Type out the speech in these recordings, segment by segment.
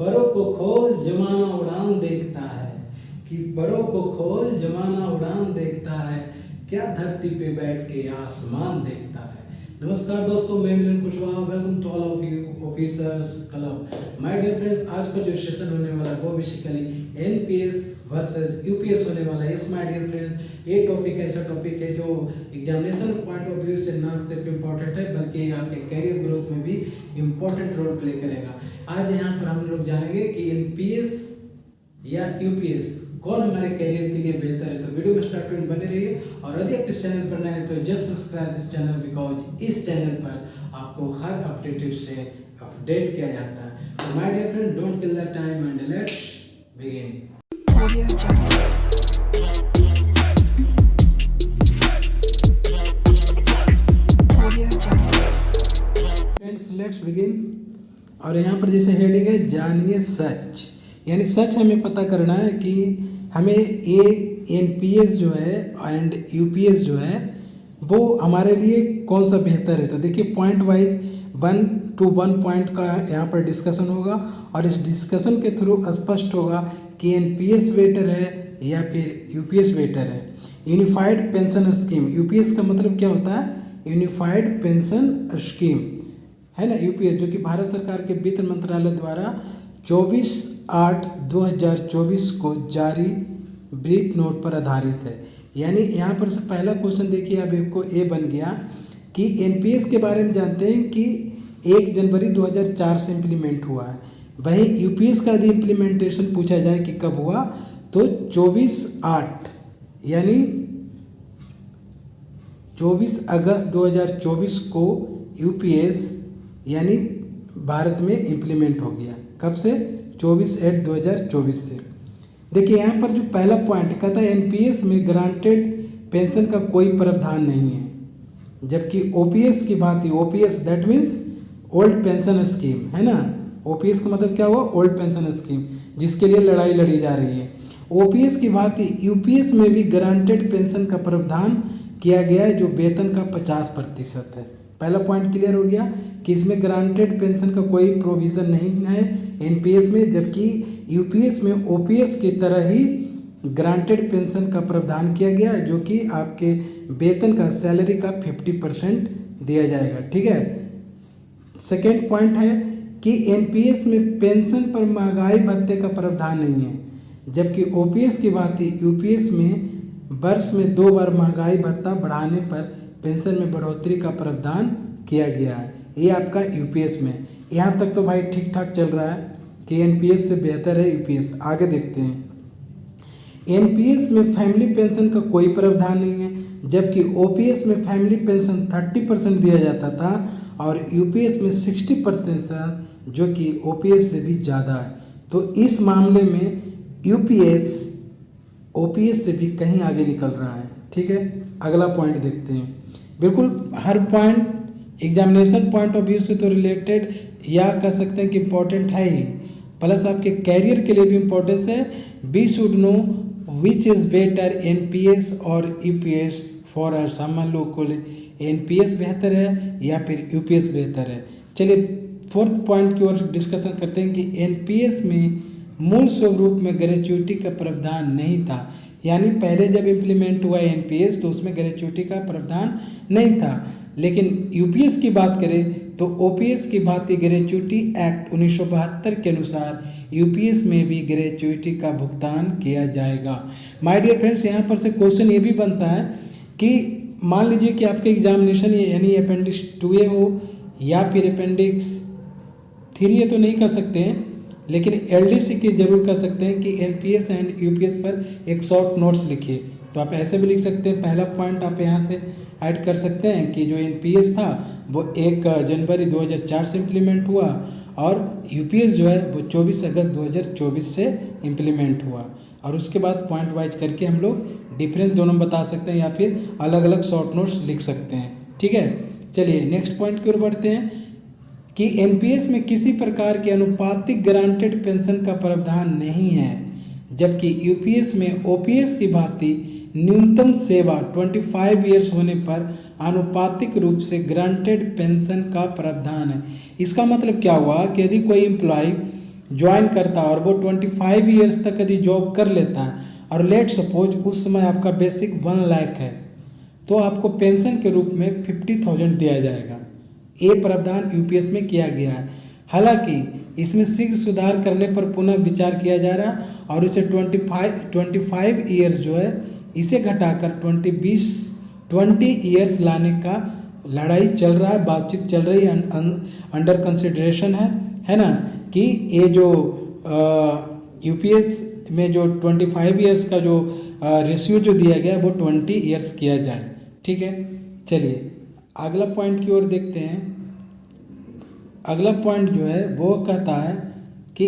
परों को खोल जमाना उड़ान देखता है कि परों को खोल जमाना उड़ान देखता है, क्या धरती पे बैठ के आसमान देखता है। नमस्कार दोस्तों, मैं Milan Kushwaha, welcome to all of you officers club. My dear friends, आज का जो सेशन होने वाला है वो बेसिकली एनपीएस वर्सेस यूपीएस होने वाला है। इस माय डियर फ्रेंड्स, ये टॉपिक ऐसा टॉपिक है जो एग्जामिनेशन पॉइंट ऑफ व्यू से ना सिर्फ इम्पोर्टेंट है बल्कि आपके करियर ग्रोथ में भी इम्पोर्टेंट रोल प्ले करेगा। आज यहाँ पर हम लोग जानेंगे कि एनपीएस या यूपीएस कौन हमारे करियर के लिए बेहतर है। तो वीडियो में स्टार्ट में बने रहिए, और यदि आप इस चैनल पर नए हैं तो just subscribe this channel, because इस चैनल पर आपको हर अपडेटेड से अपडेट किया जाता है। तो my dear friend, don't kill the time and let's begin. Friends, let's begin. और यहाँ पर जैसे हेडिंग है जानिए सच, यानी सच हमें पता करना है कि हमें ये एनपीएस जो है एंड यूपीएस जो है वो हमारे लिए कौन सा बेहतर है। तो देखिए, पॉइंट वाइज 1 to 1 पॉइंट का यहाँ पर डिस्कशन होगा, और इस डिस्कशन के थ्रू स्पष्ट होगा कि एनपीएस बेटर है या फिर यूपीएस बेटर है। यूनिफाइड पेंशन स्कीम, यूपीएस का मतलब क्या होता है? यूनिफाइड पेंशन स्कीम है ना, यूपीएस, जो कि भारत सरकार के वित्त मंत्रालय द्वारा 24/8/2024 को जारी ब्रीफ नोट पर आधारित है। यानी यहाँ पर से पहला क्वेश्चन देखिए, अब आपको ए बन गया कि एनपीएस के बारे में जानते हैं कि 1 जनवरी 2004 से इम्प्लीमेंट हुआ है। वहीं यूपीएस का यदि इम्प्लीमेंटेशन पूछा जाए कि कब हुआ, तो 24/8 यानी 24 अगस्त 2024 को यूपीएस यानी भारत में इम्प्लीमेंट हो गया। कब से? 24/8/2024 से। देखिए यहाँ पर जो पहला पॉइंट कहता है एनपीएस में ग्रांटेड पेंशन का कोई प्रावधान नहीं है, जबकि ओपीएस की बात है। OPS that means old pension scheme है ना। ओपीएस का मतलब क्या हुआ? ओल्ड पेंशन स्कीम, जिसके लिए लड़ाई लड़ी जा रही है। ओपीएस की बात है। यूपीएस में भी ग्रांटेड पेंशन का प्रावधान किया गया है जो वेतन का 50% है। पहला पॉइंट क्लियर हो गया कि इसमें ग्रांटेड पेंशन का कोई प्रोविज़न नहीं है एनपीएस में, जबकि यूपीएस में ओपीएस की तरह ही ग्रांटेड पेंशन का प्रावधान किया गया है, जो कि आपके वेतन का सैलरी का 50% दिया जाएगा। ठीक है। सेकेंड पॉइंट है कि एनपीएस में पेंशन पर महंगाई भत्ते का प्रावधान नहीं है, जबकि ओपीएस की बात है। यूपीएस में वर्ष में 2 बार महंगाई भत्ता बढ़ाने पर पेंशन में बढ़ोतरी का प्रावधान किया गया है। ये आपका यूपीएस में। यहाँ तक तो भाई ठीक ठाक चल रहा है कि एनपीएस से बेहतर है यूपीएस। आगे देखते हैं। एनपीएस में फैमिली पेंशन का कोई प्रावधान नहीं है, जबकि ओपीएस में फैमिली पेंशन 30% दिया जाता था और यूपीएस में 60%, जो कि ओपीएस से भी ज़्यादा है। तो इस मामले में यूपीएस ओपीएस से भी कहीं आगे निकल रहा है। ठीक है। अगला पॉइंट देखते हैं। बिल्कुल हर point examination point of view से तो रिलेटेड या कह सकते हैं कि इम्पोर्टेंट है ही, प्लस आपके कैरियर के लिए भी इम्पोर्टेंस है। We should know which is better, NPS और यूपीएस फॉर अस। हम लोग को एनपीएस बेहतर है या फिर यूपीएस बेहतर है। चलिए फोर्थ पॉइंट की ओर डिस्कशन करते हैं कि एनपीएस में मूल स्वरूप में ग्रेच्युटी का प्रावधान नहीं था। यानी पहले जब इम्प्लीमेंट हुआ एनपीएस तो उसमें ग्रेच्युटी का प्रावधान नहीं था, लेकिन यूपीएस की बात करें तो ओपीएस की बात है। ग्रेच्युटी एक्ट 1972 के अनुसार यूपीएस में भी ग्रेच्युटी का भुगतान किया जाएगा। माय डियर फ्रेंड्स, यहाँ पर से क्वेश्चन ये भी बनता है कि मान लीजिए कि आपके एग्जामिनेशन यानी अपेंडिक्स 2A हो या फिर अपेंडिक्स 3A तो नहीं कर सकते हैं, लेकिन एलडीसी की जरूर कर सकते हैं कि एनपीएस एंड यूपीएस पर एक शॉर्ट नोट्स लिखिए। तो आप ऐसे भी लिख सकते हैं। पहला पॉइंट आप यहाँ से ऐड कर सकते हैं कि जो एनपीएस था वो 1 जनवरी 2004 से इम्प्लीमेंट हुआ, और यूपीएस जो है वो 24 अगस्त 2024 से इम्प्लीमेंट हुआ। और उसके बाद पॉइंट वाइज करके हम लोग डिफरेंस दोनों बता सकते हैं या फिर अलग अलग शॉर्ट नोट्स लिख सकते हैं। ठीक है। चलिए नेक्स्ट पॉइंट की ओर बढ़ते हैं कि एनपीएस में किसी प्रकार के अनुपातिक ग्रांटेड पेंशन का प्रावधान नहीं है, जबकि यूपीएस में ओपीएस की भांति न्यूनतम सेवा 25 ईयर्स होने पर आनुपातिक रूप से ग्रांटेड पेंशन का प्रावधान है। इसका मतलब क्या हुआ कि यदि कोई एम्प्लॉय ज्वाइन करता है और वो 25 ईयर्स तक यदि जॉब कर लेता है और लेट सपोज उस समय आपका बेसिक 1 लाख है, तो आपको पेंशन के रूप में 50,000 दिया जाएगा। ये प्रावधान यूपीएस में किया गया है। हालांकि इसमें शीघ्र सुधार करने पर पुनः विचार किया जा रहा है और इसे 25 ईयर्स जो है इसे घटाकर 20 ईयर्स लाने का लड़ाई चल रहा है, बातचीत चल रही है, अंडर कंसिडरेशन है ना, कि ये जो यूपीएस में जो 25 ईयर्स का जो रेशियो जो दिया गया है वो 20 ईयर्स किया जाए। ठीक है, चलिए अगला पॉइंट की ओर देखते हैं। अगला पॉइंट जो है वो कहता है कि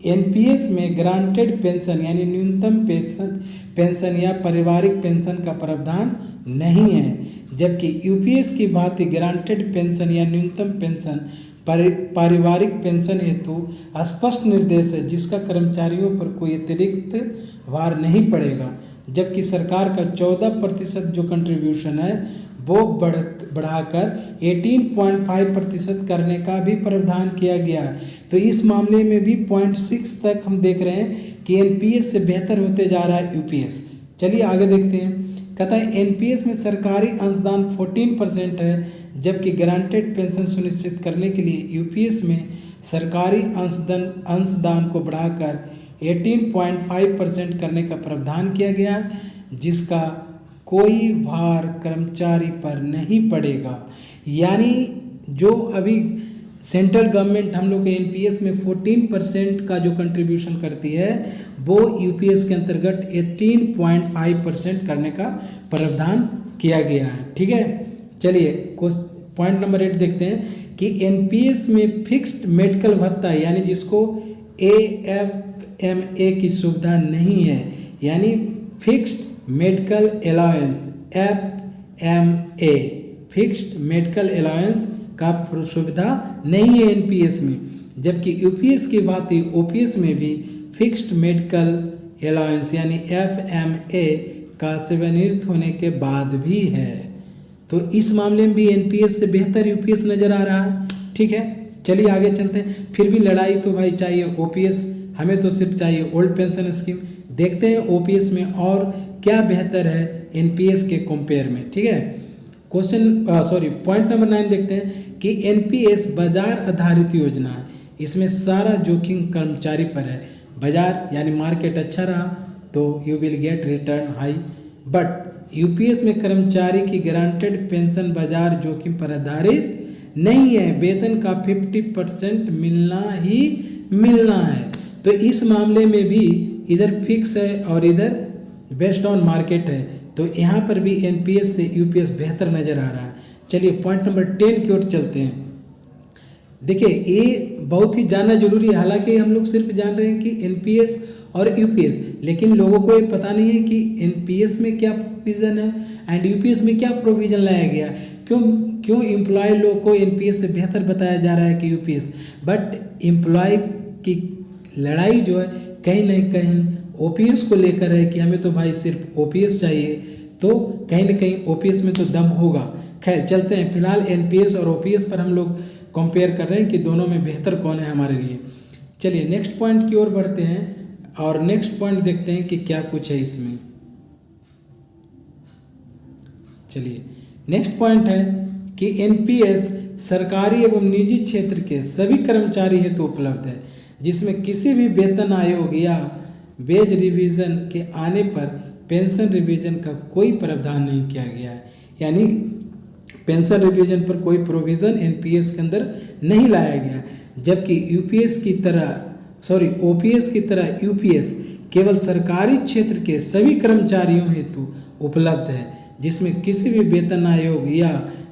एनपीएस में ग्रांटेड पेंशन यानी न्यूनतम पेंशन या पारिवारिक पेंशन का प्रावधान नहीं है, जबकि यूपीएस की भांति ग्रांटेड पेंशन या न्यूनतम पेंशन पारिवारिक पेंशन हेतु स्पष्ट निर्देश है, जिसका कर्मचारियों पर कोई अतिरिक्त भार नहीं पड़ेगा। जबकि सरकार का 14% जो कंट्रीब्यूशन है वो बढ़ाकर 18.5% करने का भी प्रावधान किया गया है। तो इस मामले में भी 0.6 तक हम देख रहे हैं कि एनपीएस से बेहतर होते जा रहा है यूपीएस। चलिए आगे देखते हैं। कहता है एनपीएस में सरकारी अंशदान 14% है, जबकि ग्रांटेड पेंशन सुनिश्चित करने के लिए यूपीएस में सरकारी अंशदान को बढ़ाकर 18.5% करने का प्रावधान किया गया है, जिसका कोई भार कर्मचारी पर नहीं पड़ेगा। यानी जो अभी सेंट्रल गवर्नमेंट हम लोग के एनपीएस में 14% का जो कंट्रीब्यूशन करती है वो यूपीएस के अंतर्गत 18.5% करने का प्रावधान किया गया है। ठीक है, चलिए पॉइंट नंबर 8 देखते हैं कि एनपीएस में फिक्स्ड मेडिकल भत्ता यानी जिसको एएफएमए की सुविधा नहीं है, यानी fixed medical allowance FMA fixed medical allowance का सुविधा नहीं है एनपीएस में, जबकि यूपीएस की बात ओपीएस में भी फिक्स्ड मेडिकल अलाउंस यानी एफएमए का सेवानिवृत्त होने के बाद भी है। तो इस मामले में भी एनपीएस से बेहतर यूपीएस नज़र आ रहा है। ठीक है, चलिए आगे चलते हैं। फिर भी लड़ाई तो भाई चाहिए ओपीएस, हमें तो सिर्फ चाहिए ओल्ड पेंशन स्कीम। देखते हैं ओपीएस में और क्या बेहतर है एनपीएस के कंपेयर में। ठीक है, पॉइंट नंबर 9 देखते हैं कि एनपीएस बाजार आधारित योजना है। इसमें सारा जोखिम कर्मचारी पर है। बाजार यानी मार्केट अच्छा रहा तो you will get return high, but UPS में कर्मचारी की गारंटेड पेंशन बाजार जोखिम पर आधारित नहीं है। वेतन का 50% मिलना ही मिलना है। तो इस मामले में भी इधर फिक्स है और इधर बेस्ड ऑन मार्केट है। तो यहाँ पर भी एनपीएस से यूपीएस बेहतर नज़र आ रहा है। चलिए पॉइंट नंबर 10 की ओर चलते हैं। देखिए ये बहुत ही जानना जरूरी है। हालांकि हम लोग सिर्फ जान रहे हैं कि एनपीएस और यूपीएस, लेकिन लोगों को ये पता नहीं है कि एनपीएस में क्या प्रोविज़न है एंड यूपीएस में क्या प्रोविज़न लाया गया। क्यों एम्प्लॉय लोग को एनपीएस से बेहतर बताया जा रहा है कि यूपीएस, बट एम्प्लॉय की लड़ाई जो है कहीं ना कहीं ओपीएस को लेकर है कि हमें तो भाई सिर्फ ओपीएस चाहिए। तो कहीं ना कहीं ओपीएस में तो दम होगा। खैर चलते हैं, फिलहाल एनपीएस और ओपीएस पर हम लोग कंपेयर कर रहे हैं कि दोनों में बेहतर कौन है हमारे लिए। चलिए नेक्स्ट पॉइंट की ओर बढ़ते हैं और नेक्स्ट पॉइंट देखते हैं कि क्या कुछ है इसमें। चलिए नेक्स्ट पॉइंट है कि एनपीएस सरकारी एवं निजी क्षेत्र के सभी कर्मचारी हेतु उपलब्ध है, जिसमें किसी भी वेतन आयोग या वेज रिवीजन के आने पर पेंशन रिवीजन का कोई प्रावधान नहीं किया गया है। यानी पेंशन रिवीजन पर कोई प्रोविज़न एनपीएस के अंदर नहीं लाया गया, जबकि ओपीएस की तरह यूपीएस केवल सरकारी क्षेत्र के सभी कर्मचारियों हेतु उपलब्ध है, जिसमें किसी भी वेतन आयोग या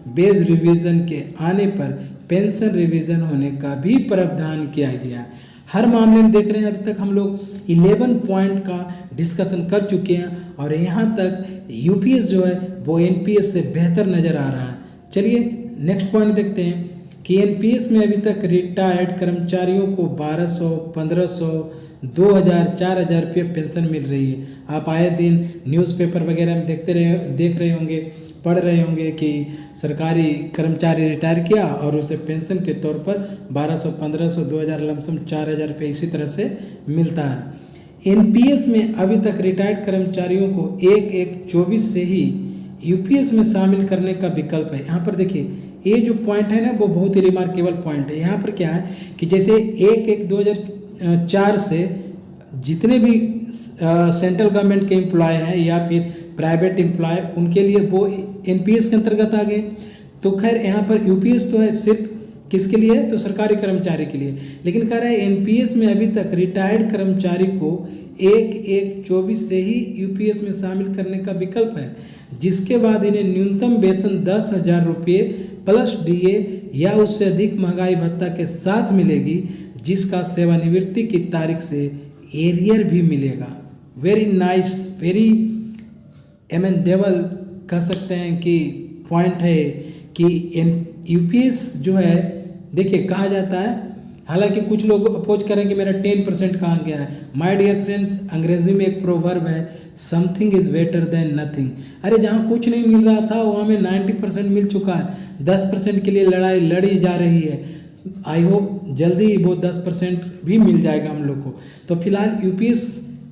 वेज रिवीजन के आने पर पेंशन रिवीजन होने का भी प्रावधान किया गया। हर मामले में देख रहे हैं अभी तक हम लोग 11 पॉइंट का डिस्कशन कर चुके हैं और यहाँ तक यूपीएस जो है वो एनपीएस से बेहतर नज़र आ रहा है। चलिए नेक्स्ट पॉइंट देखते हैं कि एनपीएस में अभी तक रिटायर्ड कर्मचारियों को 1200, 1500, 2000, 4000 रुपये पेंशन मिल रही है। आप आए दिन न्यूज़पेपर वगैरह में देख रहे होंगे, पढ़ रहे होंगे कि सरकारी कर्मचारी रिटायर किया और उसे पेंशन के तौर पर 1200, 1500, 2000, लमसम 4000 रुपये इसी तरह से मिलता है। एनपीएस में अभी तक रिटायर्ड कर्मचारियों को 1/1/24 से ही यूपीएस में शामिल करने का विकल्प है। यहाँ पर देखिए, ये जो पॉइंट है ना, वो बहुत ही रिमार्केबल पॉइंट है। यहाँ पर क्या है कि जैसे 1/1/2004 से जितने भी सेंट्रल गवर्नमेंट के एम्प्लॉय हैं या फिर प्राइवेट एम्प्लॉय, उनके लिए वो एनपीएस के अंतर्गत आ गए। तो खैर यहाँ पर यूपीएस तो है सिर्फ किसके लिए, तो सरकारी कर्मचारी के लिए, लेकिन कह रहा है एनपीएस में अभी तक रिटायर्ड कर्मचारी को 1/1/24 से ही यूपीएस में शामिल करने का विकल्प है, जिसके बाद इन्हें न्यूनतम वेतन 10,000 रुपये प्लस डीए या उससे अधिक महंगाई भत्ता के साथ मिलेगी, जिसका सेवानिवृत्ति की तारीख से एरियर भी मिलेगा। वेरी नाइस, वेरी एमेंडेबल कह सकते हैं कि पॉइंट है कि यूपीएस जो है, देखिए कहा जाता है, हालांकि कुछ लोग अपोज करेंगे मेरा 10% कहाँ गया है। माय डियर फ्रेंड्स, अंग्रेजी में एक प्रोवर्ब है, something is better than nothing. अरे जहाँ कुछ नहीं मिल रहा था वहाँ में 90% मिल चुका है, 10% के लिए लड़ाई लड़ी जा रही है। आई होप जल्दी ही वो 10% भी मिल जाएगा हम लोग को। तो फिलहाल यूपीएस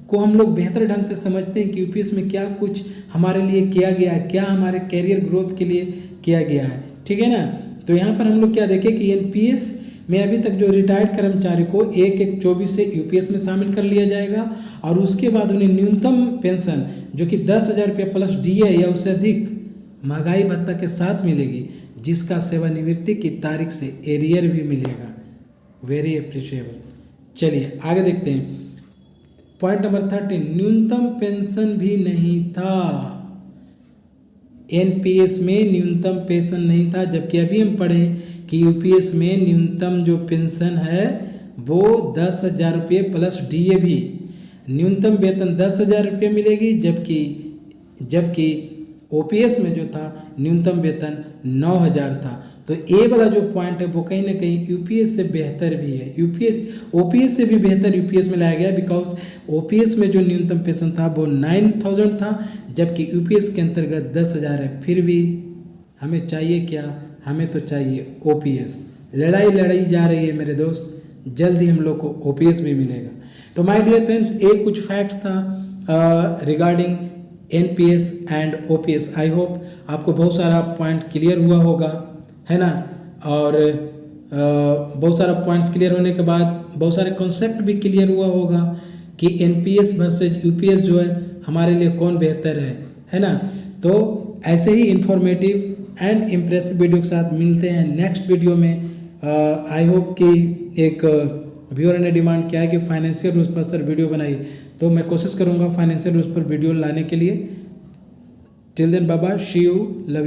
को हम लोग बेहतर ढंग से समझते हैं कि यूपीएस में क्या कुछ हमारे लिए किया गया है, क्या हमारे कैरियर ग्रोथ के लिए किया गया है, ठीक है ना। तो यहाँ पर हम लोग क्या देखें कि एनपीएस में अभी तक जो रिटायर्ड कर्मचारी को 1/1/24 से यूपीएस में शामिल कर लिया जाएगा और उसके बाद उन्हें न्यूनतम पेंशन जो कि 10,000 रुपये प्लस डीए या उससे अधिक महंगाई भत्ता के साथ मिलेगी, जिसका सेवानिवृत्ति की तारीख से एरियर भी मिलेगा। Very appreciable. चलिए आगे देखते हैं। पॉइंट नंबर 13, न्यूनतम पेंशन भी नहीं था। एनपीएस में न्यूनतम पेंशन नहीं था, जबकि अभी हम पढ़े कि यूपीएस में न्यूनतम जो पेंशन है वो 10,000 रुपये प्लस डीए भी, न्यूनतम वेतन 10,000 रुपये मिलेगी, जबकि ओपीएस में जो था न्यूनतम वेतन 9,000 था। तो ए वाला जो पॉइंट है वो कहीं ना कहीं यूपीएस से बेहतर भी है। ओपीएस से भी बेहतर यूपीएस में लाया गया, बिकॉज ओपीएस में जो न्यूनतम पेंशन था वो 9,000 था, जबकि यूपीएस के अंतर्गत 10,000 है। फिर भी हमें चाहिए क्या, हमें तो चाहिए ओपीएस। लड़ाई लड़ाई जा रही है मेरे दोस्त, जल्द ही हम लोग को ओपीएस भी मिलेगा। तो माय डियर फ्रेंड्स, एक कुछ फैक्ट्स था regarding NPS and OPS. I hope आपको बहुत सारा पॉइंट क्लियर हुआ होगा, है ना। और बहुत सारा पॉइंट्स क्लियर होने के बाद बहुत सारे कॉन्सेप्ट भी क्लियर हुआ होगा कि एनपीएस वर्सेज यूपीएस जो है हमारे लिए कौन बेहतर है ना। तो ऐसे ही इंफॉर्मेटिव एंड इम्प्रेसिव वीडियो के साथ मिलते हैं नेक्स्ट वीडियो में। आई होप कि एक व्यूअर ने डिमांड किया है कि फाइनेंशियल रूल्स पर सर वीडियो बनाइए, तो मैं कोशिश करूँगा फाइनेंशियल रूल्स पर वीडियो लाने के लिए। Till then bye bye, see you, love.